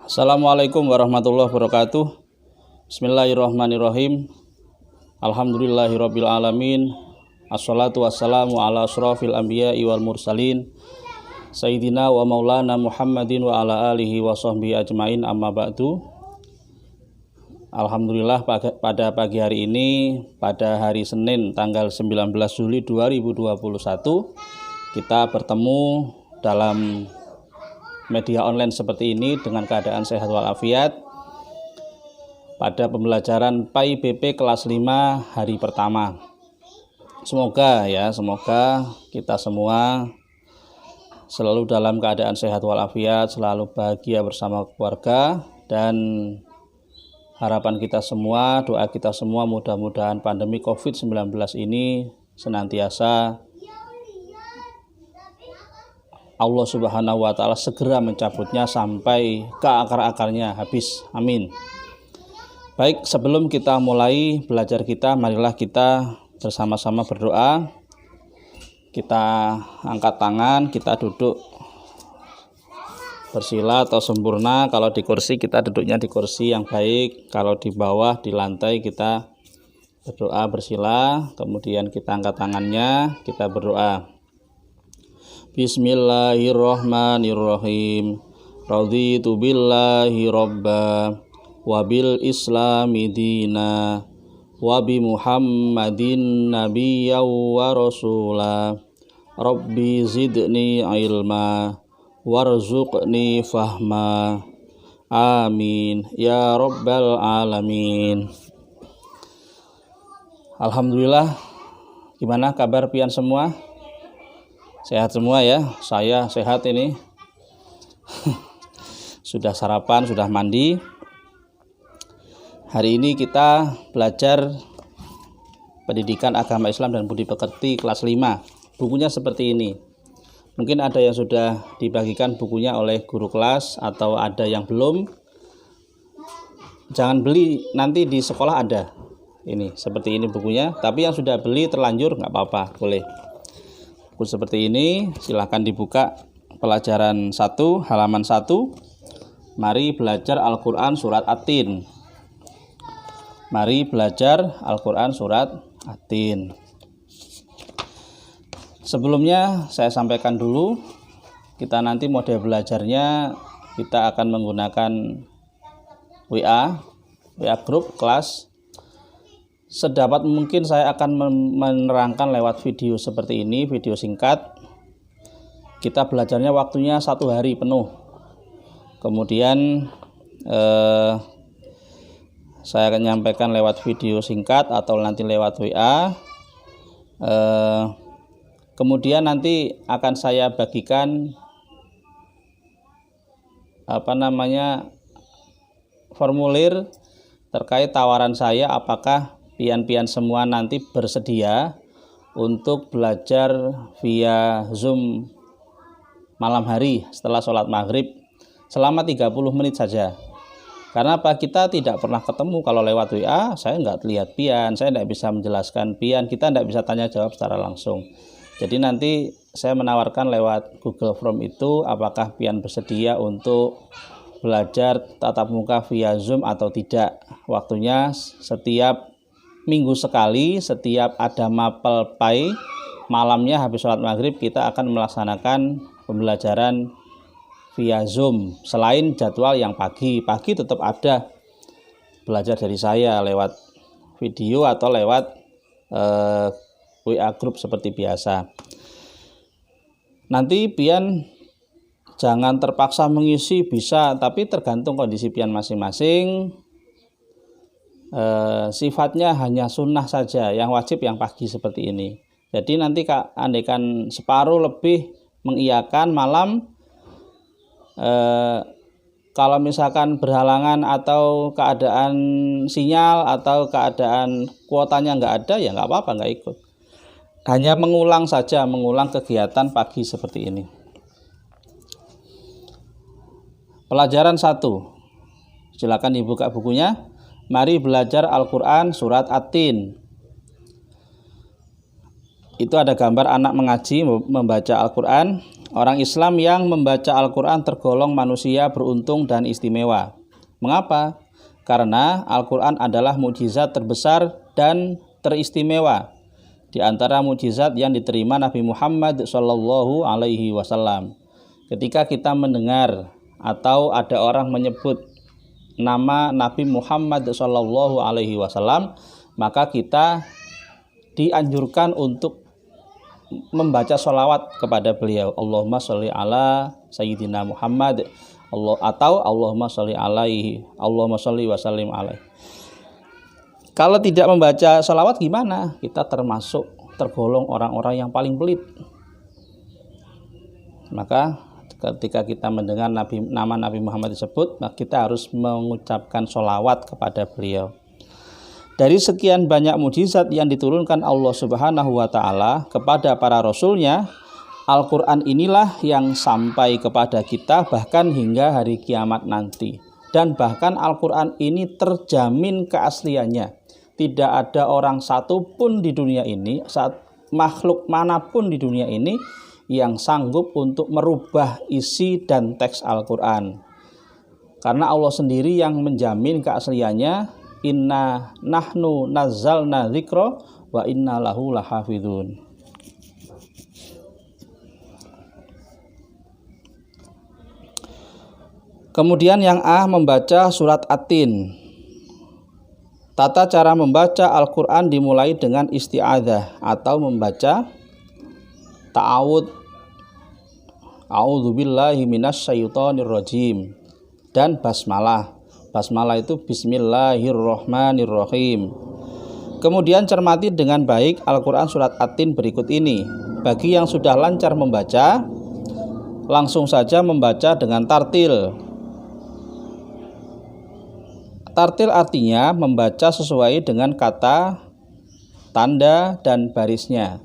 Assalamualaikum warahmatullahi wabarakatuh. Bismillahirrahmanirrahim. Alhamdulillahirabbil alamin. Assalatu wassalamu ala asyrafil anbiya'i wal mursalin Sayyidina wa maulana Muhammadin wa ala alihi wa sahbihi ajmain, amma ba'du. Alhamdulillah pada pagi hari ini, pada hari Senin tanggal 19 Juli 2021, kita bertemu dalam media online seperti ini dengan keadaan sehat walafiat pada pembelajaran PAI BP kelas 5 hari pertama. Semoga kita semua selalu dalam keadaan sehat walafiat, selalu bahagia bersama keluarga, dan harapan kita semua, doa kita semua, mudah-mudahan pandemi COVID-19 ini senantiasa Allah Subhanahu wa Ta'ala segera mencabutnya sampai ke akar-akarnya habis. Amin. Baik, sebelum kita mulai belajar kita, marilah kita bersama-sama berdoa. Kita angkat tangan, kita duduk bersila atau sempurna. Kalau di kursi, kita duduknya di kursi yang baik. Kalau di bawah, di lantai, kita berdoa bersila. Kemudian kita angkat tangannya, kita berdoa. Bismillahirrahmanirrahim. Raditu billahi robba wa bil islami dina wa bi muhammadin nabiyya wa rasula. Rabbi zidni ilma warzuqni fahma. Amin ya rabbal alamin. Alhamdulillah. Gimana kabar pian semua? Sehat semua ya, saya sehat ini. Sudah sarapan, sudah mandi. Hari ini kita belajar pendidikan agama Islam dan budi pekerti kelas 5. Bukunya seperti ini. Mungkin ada yang sudah dibagikan bukunya oleh guru kelas atau ada yang belum. Jangan beli, nanti di sekolah ada. Ini seperti ini bukunya, tapi yang sudah beli terlanjur nggak apa-apa, boleh. Seperti ini, silahkan dibuka pelajaran 1 halaman 1. Mari belajar Al-Quran surat At-Tin. Mari belajar Al-Quran surat At-Tin. Sebelumnya saya sampaikan dulu, kita nanti model belajarnya kita akan menggunakan WA grup kelas. Sedapat mungkin saya akan menerangkan lewat video seperti ini, video singkat. Kita belajarnya waktunya 1 hari penuh. Kemudian saya akan menyampaikan lewat video singkat atau nanti lewat WA. Kemudian nanti akan saya bagikan formulir terkait tawaran saya, apakah pian-pian semua nanti bersedia untuk belajar via Zoom malam hari setelah sholat maghrib selama 30 menit saja. Karena apa? Kita tidak pernah ketemu. Kalau lewat WA saya nggak lihat pian, saya tidak bisa menjelaskan pian, kita tidak bisa tanya jawab secara langsung. Jadi nanti saya menawarkan lewat Google Form itu, apakah pian bersedia untuk belajar tatap muka via Zoom atau tidak. Waktunya setiap minggu sekali, setiap ada mapel PAI, malamnya habis sholat maghrib kita akan melaksanakan pembelajaran via Zoom. Selain jadwal yang pagi tetap ada belajar dari saya lewat video atau lewat WA grup seperti biasa. Nanti pian jangan terpaksa mengisi, bisa, tapi tergantung kondisi pian masing-masing. Sifatnya hanya sunnah saja, yang wajib yang pagi seperti ini. Jadi nanti andaikan separuh lebih mengiyakan malam, kalau misalkan berhalangan atau keadaan sinyal atau keadaan kuotanya nggak ada, ya nggak apa-apa, nggak ikut. Hanya mengulang kegiatan pagi seperti ini. Pelajaran 1, silakan dibuka bukunya. Mari belajar Al-Quran surat At-Tin. Itu ada gambar anak mengaji membaca Al-Quran. Orang Islam yang membaca Al-Quran tergolong manusia beruntung dan istimewa. Mengapa? Karena Al-Quran adalah mukjizat terbesar dan teristimewa di antara mukjizat yang diterima Nabi Muhammad Shallallahu Alaihi Wasallam. Ketika kita mendengar atau ada orang menyebut nama Nabi Muhammad Shallallahu Alaihi Wasallam, maka kita dianjurkan untuk membaca sholawat kepada beliau. Allahumma sholli ala Sayyidina Muhammad atau Allahumma sholli alaihi, Allahumma sholli wa sallim alaihi. Kalau tidak membaca sholawat gimana? Kita tergolong orang-orang yang paling pelit. Maka ketika kita mendengar nama Nabi Muhammad disebut, maka kita harus mengucapkan sholawat kepada beliau. Dari sekian banyak mukjizat yang diturunkan Allah Subhanahu wa Ta'ala kepada para rasulnya, Al-Quran inilah yang sampai kepada kita bahkan hingga hari kiamat nanti. Dan bahkan Al-Quran ini terjamin keasliannya. Tidak ada orang satupun di dunia ini, makhluk manapun di dunia ini yang sanggup untuk merubah isi dan teks Al-Quran. Karena Allah sendiri yang menjamin keasliannya. Inna nahnu nazzalna dzikra wa inna lahu lahafizun. Kemudian yang membaca surat At-Tin. Tata cara membaca Al-Quran dimulai dengan isti'adzah atau membaca ta'awudz. A'udzubillahi minasyaitonirrajim dan basmalah. Basmalah itu Bismillahirrahmanirrahim. Kemudian cermati dengan baik Al-Quran surat At-Tin berikut ini. Bagi yang sudah lancar membaca, langsung saja membaca dengan tartil. Tartil artinya membaca sesuai dengan kata, tanda, dan barisnya.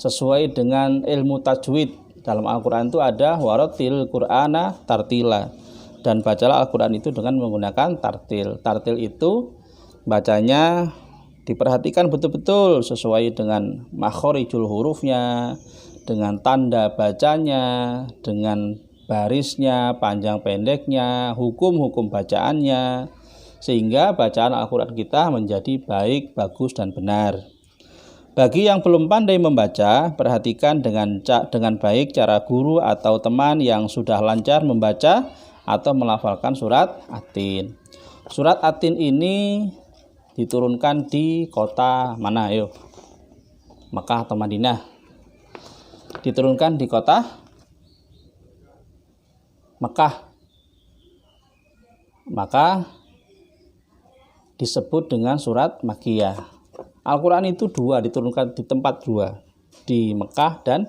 Sesuai dengan ilmu tajwid. Dalam Al-Quran itu ada waratil Qur'ana tartila. Dan bacalah Al-Quran itu dengan menggunakan tartil. Tartil itu bacanya diperhatikan betul-betul sesuai dengan makhorijul hurufnya, dengan tanda bacanya, dengan barisnya, panjang pendeknya, hukum-hukum bacaannya, sehingga bacaan Al-Quran kita menjadi baik, bagus, dan benar. Bagi yang belum pandai membaca, perhatikan dengan baik cara guru atau teman yang sudah lancar membaca atau melafalkan surat At-Tin. Surat At-Tin ini diturunkan di kota mana? Ayo, Mekah atau Madinah? Diturunkan di kota Mekah. Maka disebut dengan surat Makkiyah. Al-Quran itu diturunkan di tempat dua, di Mekah dan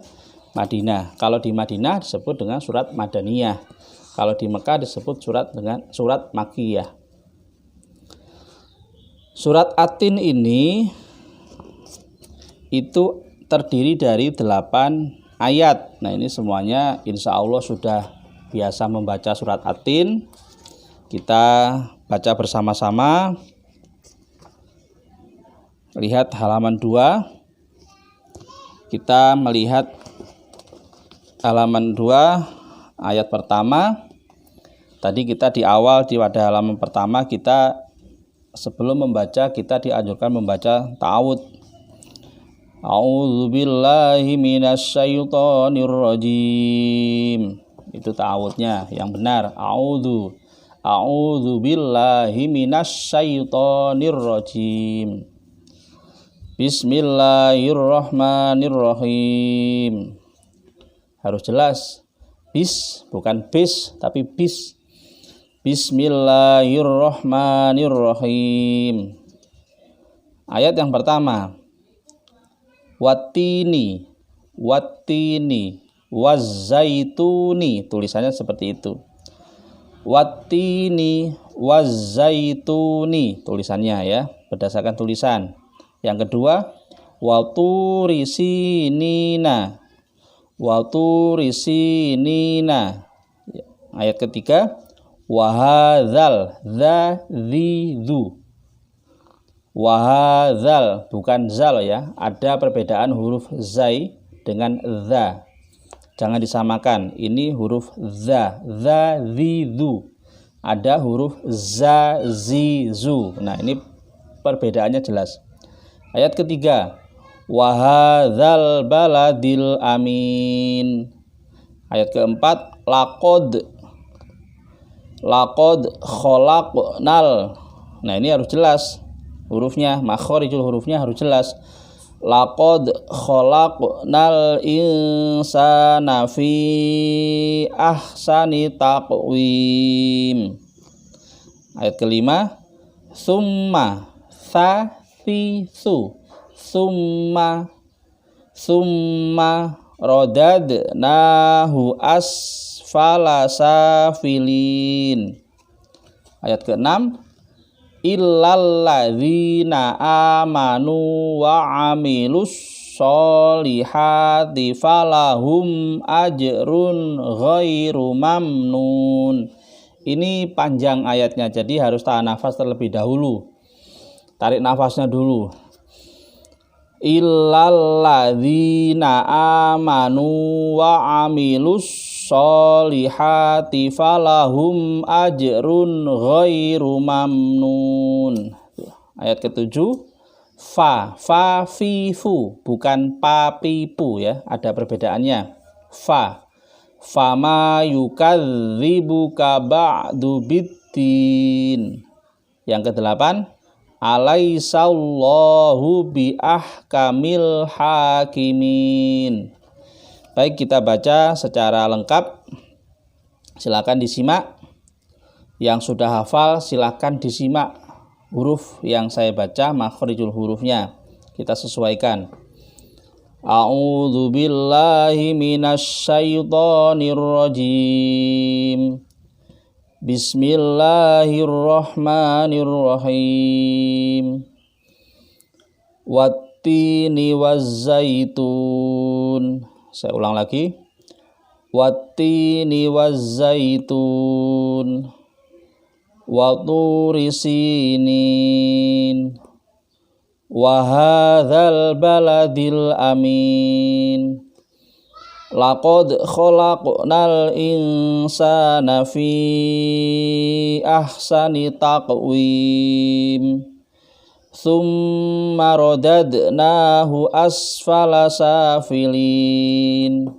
Madinah. Kalau di Madinah disebut dengan surat Madaniyah. Kalau di Mekah disebut dengan surat Makkiyah. Surat At-Tin ini itu terdiri dari 8 ayat. Nah, ini semuanya insya Allah sudah biasa membaca surat At-Tin. Kita baca bersama-sama. Lihat halaman 2. Kita melihat halaman 2 ayat pertama. Tadi kita di awal pada halaman pertama kita sebelum membaca kita dianjurkan membaca ta'awudz. A'udzubillahi minasyaitonirrajim. Itu ta'awudznya yang benar. A'udzubillahi minasyaitonirrajim. Bismillahirrahmanirrahim. Harus jelas. Bis, bukan bis, tapi bis. Bismillahirrahmanirrahim. Ayat yang pertama. Wattini, wazzaituni. Tulisannya seperti itu. Wattini, wazzaituni. Tulisannya ya, berdasarkan tulisan. Yang kedua, waturi sinina. Ayat ketiga, wahadzal dzidzu. Wahadzal bukan zal ya, ada perbedaan huruf zai dengan dza. Jangan disamakan. Ini huruf za, zi, zu. Ada huruf za, zi, zu. Nah, ini perbedaannya jelas. Ayat ketiga, wa hadzal baladil amin. Ayat keempat, laqad khalaqnal. Nah, ini harus jelas hurufnya, makharijul hurufnya harus jelas. Laqad khalaqnal insana fi ahsani taqwim. Ayat kelima, summa thalithu, summa radadnahu asfala safilin. Ayat keenam, illalladzina amanu wa amilus sholihati falahum ajrun ghairu mamnun. Ini panjang ayatnya, jadi harus tahan nafas terlebih dahulu. Tarik nafasnya dulu. Illalladzina amanu wa amilus sholihati falahum ajrun ghairu mamnun. Ayat ketujuh, fa fi fu, bukan papipu ya, ada perbedaannya. Fama yukadzibuka ba'du biddin. Yang kedelapan, alaisallahu bi ahkamil hakimin. Baik, kita baca secara lengkap. Silakan disimak. Yang sudah hafal silakan disimak huruf yang saya baca, makhrijul hurufnya. Kita sesuaikan. A'udzu billahi minasy syaithanir rajim. Bismillahirrahmanirrahim. Wattini wazzaitun. Saya ulang lagi. Wattini wazzaitun. Wa turi sinin. Wa hadzal baladil amin. Laqad khalaqnal insana fi ahsani taqwim. Tsumma radadnahu asfala safilin.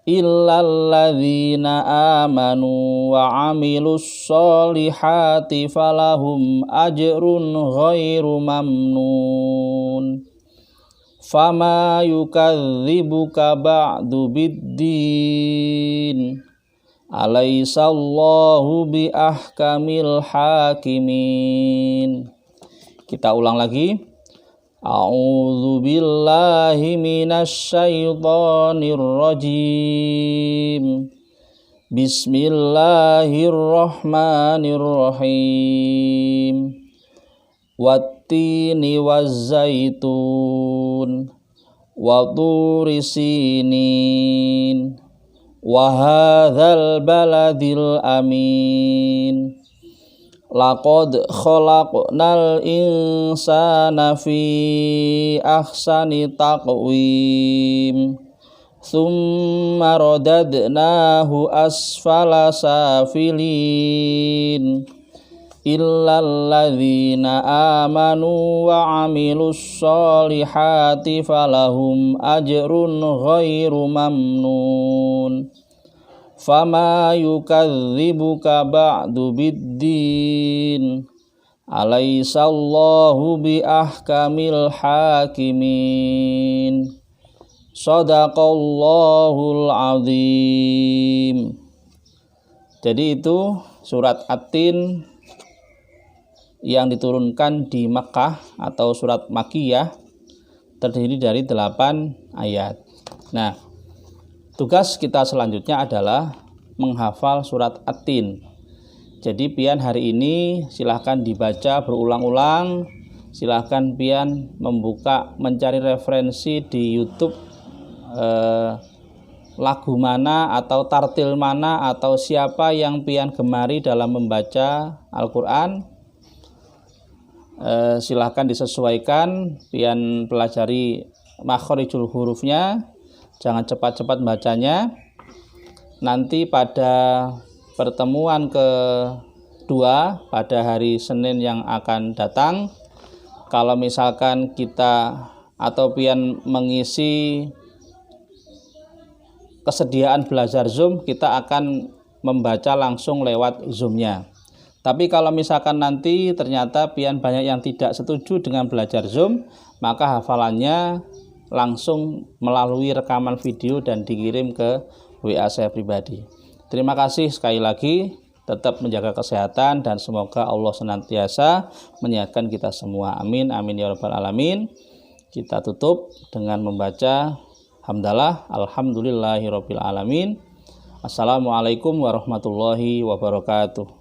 Illalladzina amanu wa amilus sholihati falahum ajrun ghairu mamnun. Fama yukadzibuka ba'du biddin. Alaisallahu bi ahkamil hakimin. Kita ulang lagi. A'udzu billahi minasy syaithanir rajim. Bismillahirrahmanirrahim. Wattini wazzaitun. Wa turi sinin. Wa hadzal baladil amin. Laqad khalaqnal insana fi ahsani taqwim. Tsumma radadnahu asfala safilin. Illalladzina amanu wa amilus sholihati falahum ajrun ghairu mamnun. Fama yukadzibuka ba'du biddin. Alaisallahu bi ahkamil hakimin. Shadaqallahul azim. Jadi itu surat At-Tin yang diturunkan di Makkah atau surat Makkiyah, terdiri dari 8 ayat. Nah, tugas kita selanjutnya adalah menghafal surat At-Tin. Jadi pian hari ini silahkan dibaca berulang-ulang. Silahkan pian membuka, mencari referensi di YouTube lagu mana atau tartil mana atau siapa yang pian gemari dalam membaca Al-Quran. Silahkan disesuaikan, pian pelajari makhrijul hurufnya. jangan cepat-cepat bacanya. Nanti pada pertemuan kedua pada hari Senin yang akan datang, kalau misalkan kita atau pian mengisi kesediaan belajar Zoom, kita akan membaca langsung lewat Zoom-nya. Tapi kalau misalkan nanti ternyata pian banyak yang tidak setuju dengan belajar Zoom, maka hafalannya langsung melalui rekaman video dan dikirim ke WA saya pribadi. Terima kasih sekali lagi, tetap menjaga kesehatan dan semoga Allah senantiasa menyehatkan kita semua. Amin, amin ya rabbal alamin. Kita tutup dengan membaca hamdalah, alhamdulillahirabbil alamin. Assalamualaikum warahmatullahi wabarakatuh.